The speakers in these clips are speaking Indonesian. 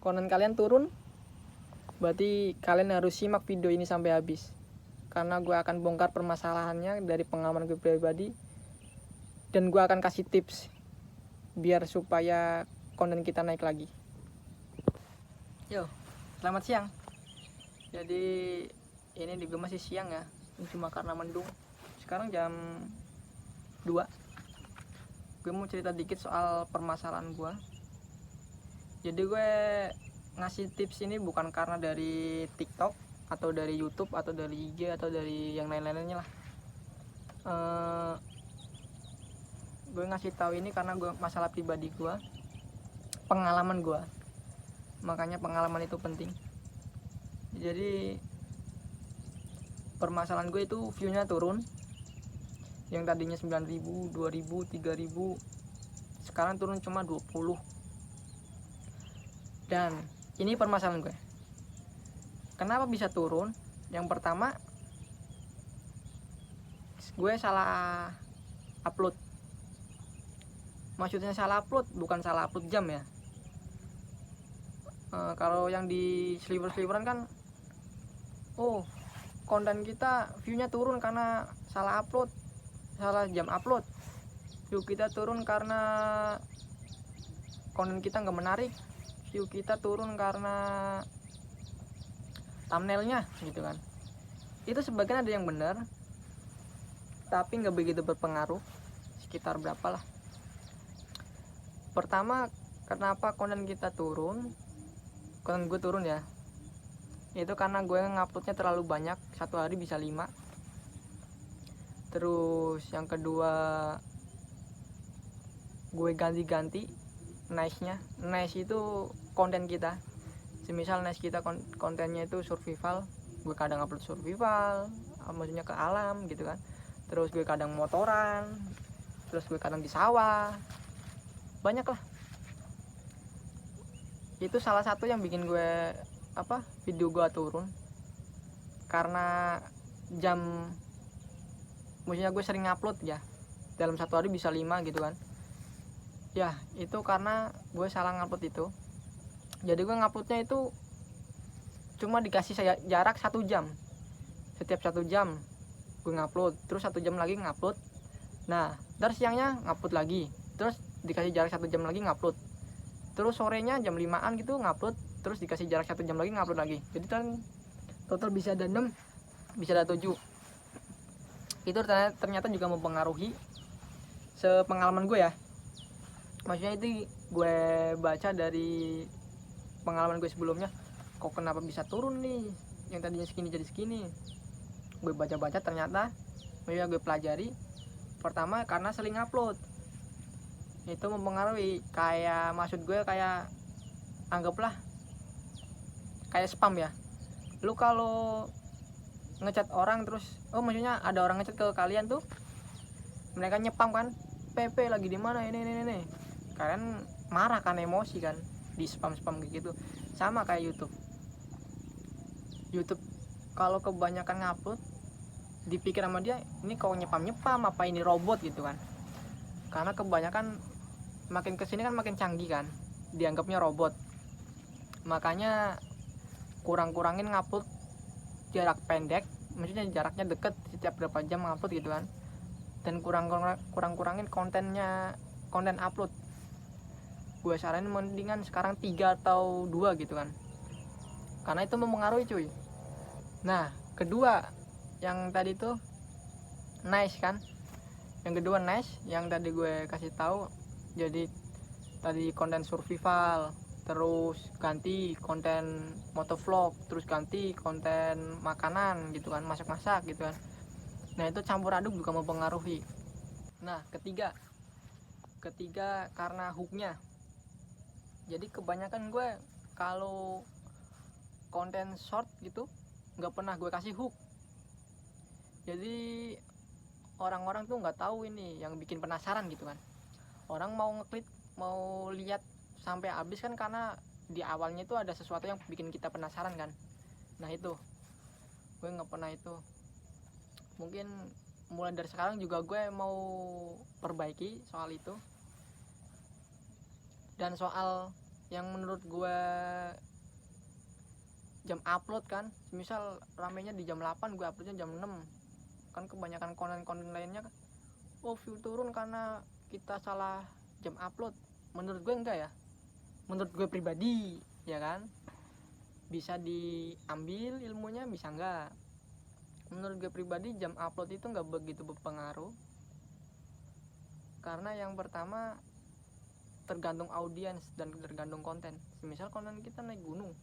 konten kalian turun, berarti kalian harus simak video ini sampai habis, karena gue akan bongkar permasalahannya dari pengalaman gue pribadi, dan gue akan kasih tips biar supaya konten kita naik lagi. Yo, selamat siang. Jadi ini juga masih siang ya, cuma karena mendung. Sekarang jam 2. Gue mau cerita dikit soal permasalahan gue. Jadi gue ngasih tips ini bukan karena dari TikTok atau dari YouTube atau dari IG atau dari yang lain-lainnya lah. Gue ngasih tahu ini karena gue masalah pribadi gue, pengalaman gue. Makanya pengalaman itu penting. Jadi permasalahan gue itu view-nya turun. Yang tadinya 9.000, 2.000, 3.000, sekarang turun cuma 20. Dan ini permasalahan gue. Kenapa bisa turun? Yang pertama, gue salah upload. Maksudnya salah upload, bukan salah upload jam ya. Kalau yang di sliver-sliveran kan, konten kita view-nya turun karena salah upload, salah jam upload. View kita turun karena konten kita nggak menarik. View kita turun karena thumbnailnya gitu kan. Itu sebagian ada yang benar, tapi nggak begitu berpengaruh. Sekitar berapa lah. Pertama, kenapa konten kita turun? Konten gue turun ya, itu karena gue nguploadnya terlalu banyak, satu hari bisa 5. Terus yang kedua, gue ganti-ganti niche-nya. Niche itu konten kita. Semisal niche kita kontennya itu survival, gue kadang upload survival, maksudnya ke alam gitu kan. Terus gue kadang motoran, terus gue kadang di sawah, banyak lah. Itu salah satu yang bikin gue video gue turun, karena jam, maksudnya gue sering upload ya, dalam satu hari bisa 5 gitu kan ya. Itu karena gue salah ngupload itu. Jadi gue nguploadnya itu cuma dikasih jarak 1 jam. Setiap 1 jam gue ngupload, terus 1 jam lagi ngupload. Nah, terus siangnya ngupload lagi, terus dikasih jarak 1 jam lagi ngupload. Terus sorenya jam 5-an gitu ngupload, terus dikasih jarak 1 jam lagi ngupload lagi. Jadi kan total bisa ada 6, bisa ada 7. Itu ternyata juga mempengaruhi sepengalaman gue ya. Maksudnya itu gue baca dari pengalaman gue sebelumnya, kok kenapa bisa turun nih, yang tadinya segini jadi segini. Gue baca-baca ternyata, maksudnya gue pelajari. Pertama karena sering upload, itu mempengaruhi. Kayak maksud gue kayak, anggaplah kayak spam ya. Lu kalau ngechat orang terus, maksudnya ada orang ngechat ke kalian tuh, mereka nyepam kan, PP lagi di mana ini. Kalian marah kan, emosi kan, di spam gitu. Sama kayak YouTube kalau kebanyakan ngupload, dipikir sama dia, ini kok nyepam apa ini robot gitu kan. Karena kebanyakan makin kesini kan makin canggih kan, dianggapnya robot. Makanya kurangin ngupload jarak pendek, maksudnya jaraknya deket, setiap berapa jam ngupload gitu kan. Dan kurangin konten upload. Gue saranin mendingan sekarang 3 atau 2 gitu kan, karena itu mempengaruhi cuy. Nah, kedua yang tadi tuh nice kan. Yang kedua nice yang tadi gue kasih tahu. Jadi tadi konten survival, terus ganti konten motovlog, terus ganti konten makanan gitu kan, masak-masak gitu kan. Nah, itu campur aduk juga mempengaruhi. Nah, ketiga karena hooknya. Jadi kebanyakan gue kalau konten short gitu nggak pernah gue kasih hook. Jadi orang-orang tuh nggak tahu ini, yang bikin penasaran gitu kan. Orang mau ngeklik, mau lihat sampai habis kan, karena di awalnya itu ada sesuatu yang bikin kita penasaran kan. Nah, itu gue nggak pernah itu. Mungkin mulai dari sekarang juga gue mau perbaiki soal itu. Dan soal yang menurut gue jam upload kan, misal ramenya di jam 8 gue uploadnya jam 6 kan, kebanyakan konten-konten lainnya view turun karena kita salah jam upload. Menurut gue enggak ya, menurut gue pribadi ya kan, bisa diambil ilmunya bisa enggak. Menurut gue pribadi jam upload itu enggak begitu berpengaruh, karena yang pertama tergantung audiens dan tergantung konten. Misal konten kita naik gunung,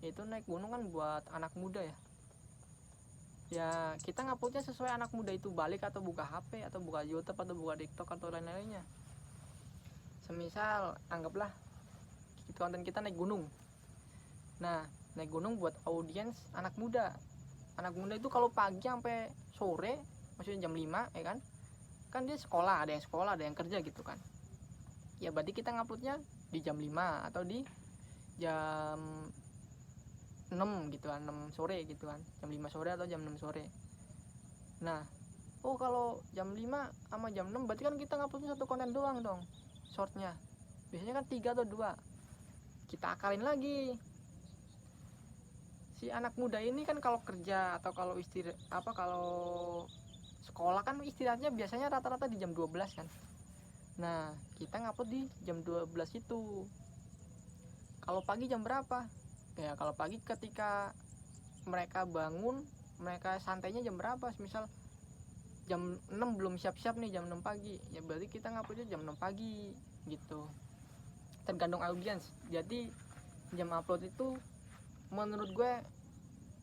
itu naik gunung kan buat anak muda ya kita nguploadnya sesuai anak muda itu balik, atau buka HP atau buka YouTube atau buka TikTok atau lain-lainnya. Semisal anggaplah konten kita naik gunung, nah naik gunung buat audiens anak muda. Anak muda itu kalau pagi sampai sore, maksudnya jam 5 ya kan dia sekolah, ada yang sekolah ada yang kerja gitu kan, ya berarti kita nguploadnya di jam 5 atau di jam 6 gitu kan, 6 sore gitu kan, jam 5 sore atau jam 6 sore. Nah kalau jam 5 sama jam 6 berarti kan kita nguploadnya satu konten doang dong, shortnya biasanya kan 3 atau 2. Kita akalin lagi, si anak muda ini kan kalau kerja atau kalau kalau sekolah kan istirahatnya biasanya rata-rata di jam 12 kan. Nah kita ngupload di jam 12 itu. Kalau pagi jam berapa? Ya kalau pagi ketika mereka bangun, mereka santainya jam berapa? Misal jam 6 belum siap-siap nih, jam 6 pagi, ya berarti kita nguploadnya jam 6 pagi gitu. Tergantung audiens. Jadi jam upload itu menurut gue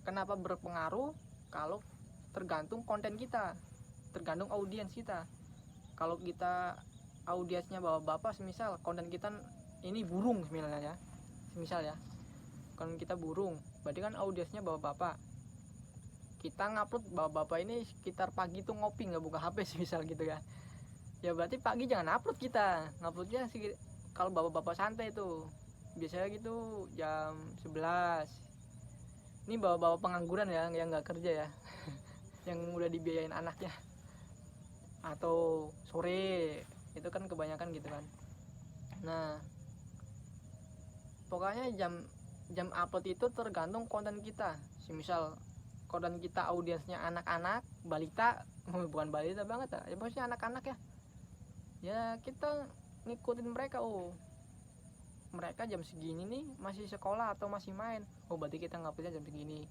kenapa berpengaruh, kalau tergantung konten kita, tergantung audiens kita. Kalau kita audiensnya bapak-bapak, semisal konten kita ini burung misalnya ya, semisal ya konten kita burung, berarti kan audiensnya bapak-bapak. Kita ngupload bapak-bapak ini sekitar pagi tuh ngopi nggak buka HP semisal gitu ya, ya berarti pagi jangan upload, kita nguploadnya kalau bapak-bapak santai tuh biasanya gitu jam 11. Ini bapak-bapak pengangguran ya, yang nggak kerja ya yang udah dibiayain anaknya, atau sore itu kan kebanyakan gitu kan. Nah pokoknya jam upload itu tergantung konten kita. Misal konten kita audiensnya anak-anak, balita, bukan balita banget ya maksudnya anak-anak ya kita ngikutin mereka. Mereka jam segini nih masih sekolah atau masih main, berarti kita nguploadnya jam segini.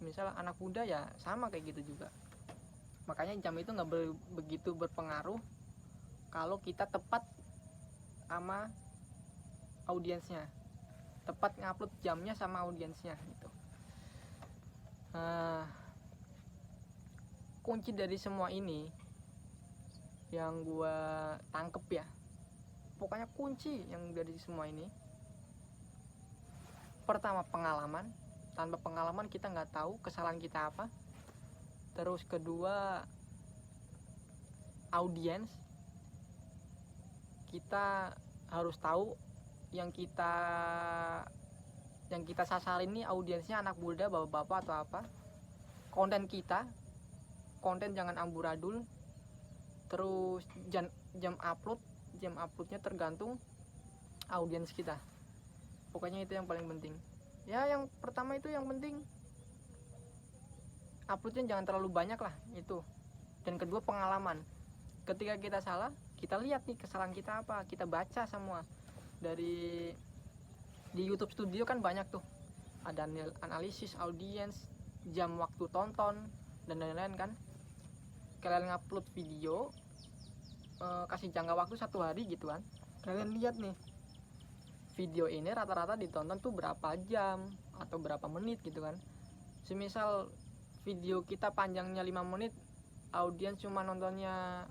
Misal anak muda ya sama kayak gitu juga. Makanya jam itu nggak begitu berpengaruh kalau kita tepat sama audiensnya, tepat ngupload jamnya sama audiensnya gitu. Kunci dari semua ini yang gue tangkep ya, pokoknya kunci yang dari semua ini, pertama pengalaman. Tanpa pengalaman kita nggak tahu kesalahan kita apa. Terus kedua audiens, kita harus tahu yang kita sasarin ini audiensnya anak muda, bapak-bapak atau apa. Konten jangan amburadul. Terus jam uploadnya tergantung audiens kita. Pokoknya itu yang paling penting ya. Yang pertama itu yang penting uploadnya jangan terlalu banyak lah itu. Dan kedua pengalaman, ketika kita salah kita lihat nih kesalahan kita apa, kita baca semua. Di YouTube Studio kan banyak tuh, ada analisis audiens, jam waktu tonton dan lain-lain kan. Kalian ngupload video, kasih jangka waktu 1 hari gitu kan, kalian lihat nih video ini rata-rata ditonton tuh berapa jam atau berapa menit gitu kan. Semisal video kita panjangnya 5 menit, audiens cuma nontonnya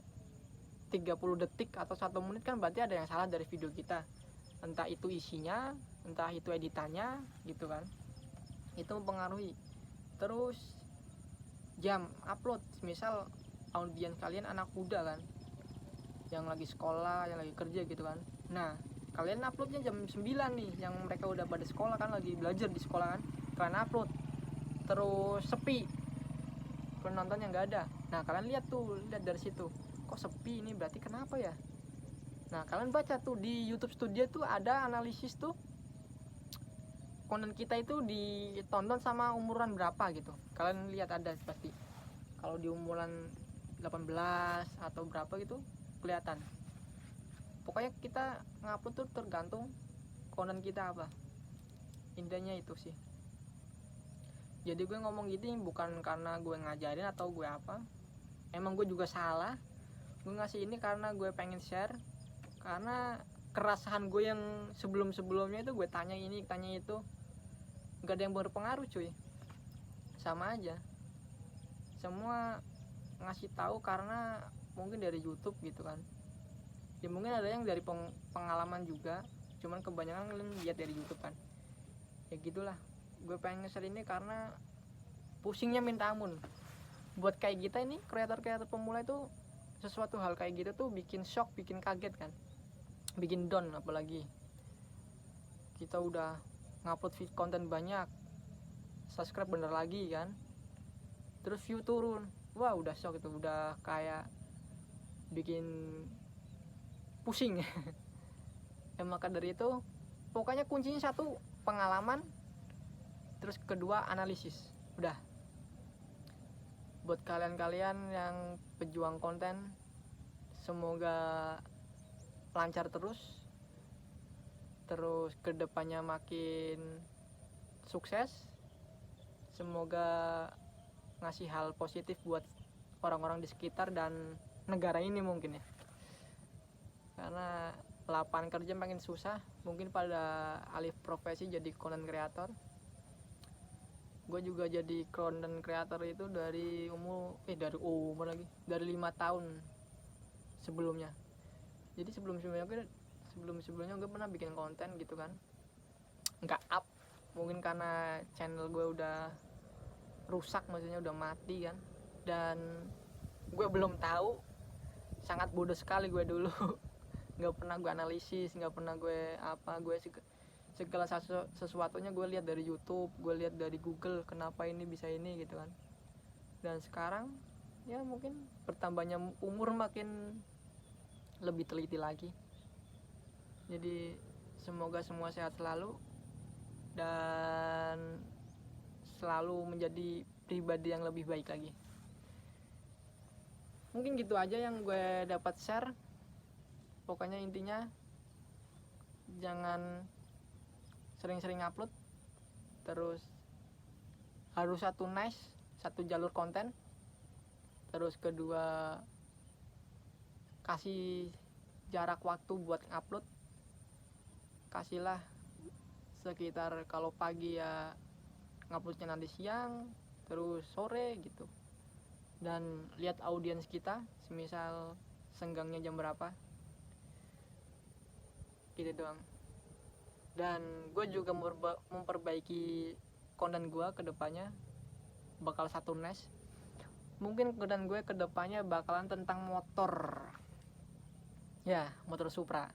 30 detik atau 1 menit, kan berarti ada yang salah dari video kita. Entah itu isinya, entah itu editannya gitu kan, itu mempengaruhi. Terus jam upload, misal audiens kalian anak muda kan, yang lagi sekolah, yang lagi kerja gitu kan. Nah kalian uploadnya jam 9 nih, yang mereka udah pada sekolah kan, lagi belajar di sekolah kan, kalian upload terus sepi, penonton yang nggak ada. Nah kalian lihat dari situ, kok sepi ini, berarti kenapa ya? Nah kalian baca tuh di YouTube Studio tuh ada analisis tuh konten kita itu ditonton sama umuran berapa gitu. Kalian lihat ada pasti. Kalau di umuran 18 atau berapa gitu kelihatan. Pokoknya kita ngupload tuh tergantung konten kita apa. Intinya itu sih. Jadi gue ngomong gitu bukan karena gue ngajarin atau gue apa. Emang gue juga salah. Gue ngasih ini karena gue pengen share. Karena kerasahan gue yang sebelum-sebelumnya itu gue tanya ini, tanya itu, gak ada yang berpengaruh cuy. Sama aja. Semua ngasih tahu karena mungkin dari YouTube gitu kan. Ya mungkin ada yang dari pengalaman juga, cuman kebanyakan kalian lihat dari YouTube kan. Ya gitulah. Gue pengen nge-share ini karena pusingnya minta ampun. Buat kayak kita ini kreator-kreator pemula itu sesuatu hal kayak gitu tuh bikin shock, bikin kaget kan, bikin down. Apalagi kita udah ngupload konten banyak, subscribe bener lagi kan, terus view turun, wah udah shock itu, udah kayak bikin pusing. Ya maka dari itu pokoknya kuncinya satu, pengalaman, terus kedua analisis. Udah. Buat kalian-kalian yang pejuang konten, semoga lancar terus kedepannya makin sukses. Semoga ngasih hal positif buat orang-orang di sekitar dan negara ini mungkin ya. Karena lapangan kerja makin susah, mungkin pada alih profesi jadi content creator. Gue juga jadi content creator itu dari umur dari 5 tahun sebelumnya. Jadi sebelum-sebelumnya gue pernah bikin konten gitu kan, nggak up, mungkin karena channel gue udah rusak, maksudnya udah mati kan, dan gue belum tahu, sangat bodoh sekali gue dulu. Nggak pernah gue analisis, nggak pernah gue segala sesuatunya gue lihat dari YouTube, gue lihat dari Google, kenapa ini bisa ini gitu kan. Dan sekarang ya mungkin bertambahnya umur makin lebih teliti lagi. Jadi semoga semua sehat selalu dan selalu menjadi pribadi yang lebih baik lagi. Mungkin gitu aja yang gue dapat share. Pokoknya intinya jangan sering-sering upload, terus harus satu jalur konten, terus kedua kasih jarak waktu buat upload, kasihlah sekitar kalau pagi ya nguploadnya nanti siang, terus sore gitu, dan lihat audiens kita, semisal senggangnya jam berapa gitu doang. Dan gue juga memperbaiki konten gue ke depannya, bakal satu niche. Mungkin konten gue ke depannya bakalan tentang motor. Ya, motor Supra.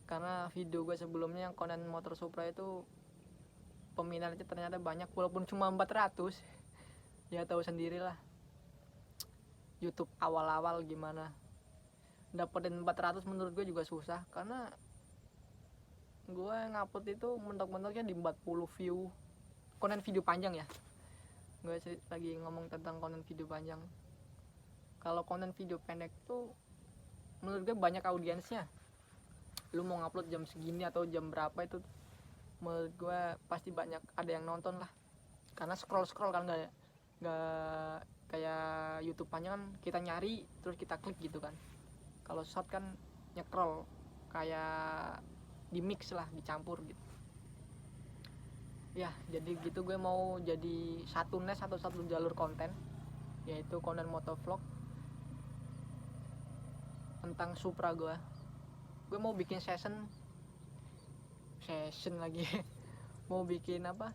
Karena video gue sebelumnya yang konten motor Supra itu peminatnya ternyata banyak, walaupun cuma 400. Ya tahu sendirilah. YouTube awal-awal gimana. Dapetin 400 menurut gue juga susah, karena gue ngupload itu mentok-mentoknya di 40 view konten video panjang ya. Gue lagi ngomong tentang konten video panjang. Kalau konten video pendek tuh menurut gue banyak audiensnya. Lu mau ngupload jam segini atau jam berapa itu menurut gue pasti banyak ada yang nonton lah. Karena scroll kan nggak kayak YouTube panjang kan kita nyari terus kita klik gitu kan. Kalau short kan nyekrol, kayak di mix lah, dicampur gitu. Ya jadi gitu, gue mau jadi satu niche atau satu jalur konten, yaitu konten motovlog tentang Supra. Gue mau bikin session lagi. Mau bikin apa,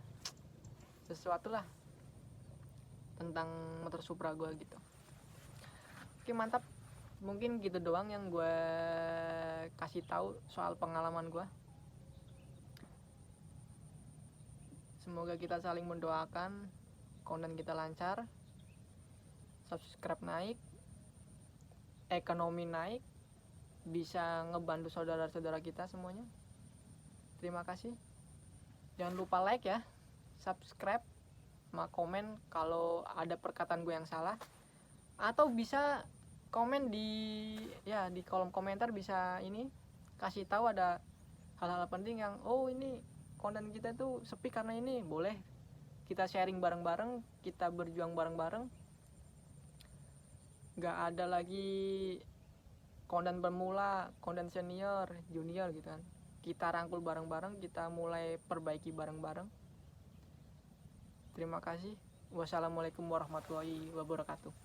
sesuatu lah tentang motor Supra gue gitu. Oke, mantap. Mungkin gitu doang yang gue kasih tahu soal pengalaman gue. Semoga kita saling mendoakan, konten kita lancar, subscribe naik, ekonomi naik, bisa ngebantu saudara-saudara kita semuanya. Terima kasih. Jangan lupa like ya, subscribe, sama komen kalau ada perkataan gue yang salah, atau bisa komen di kolom komentar, bisa ini kasih tahu ada hal-hal penting yang ini konten kita tuh sepi karena ini. Boleh kita sharing bareng-bareng, kita berjuang bareng-bareng. Gak ada lagi konten pemula, konten senior, junior gitu kan. Kita rangkul bareng-bareng, kita mulai perbaiki bareng-bareng. Terima kasih. Wassalamualaikum warahmatullahi wabarakatuh.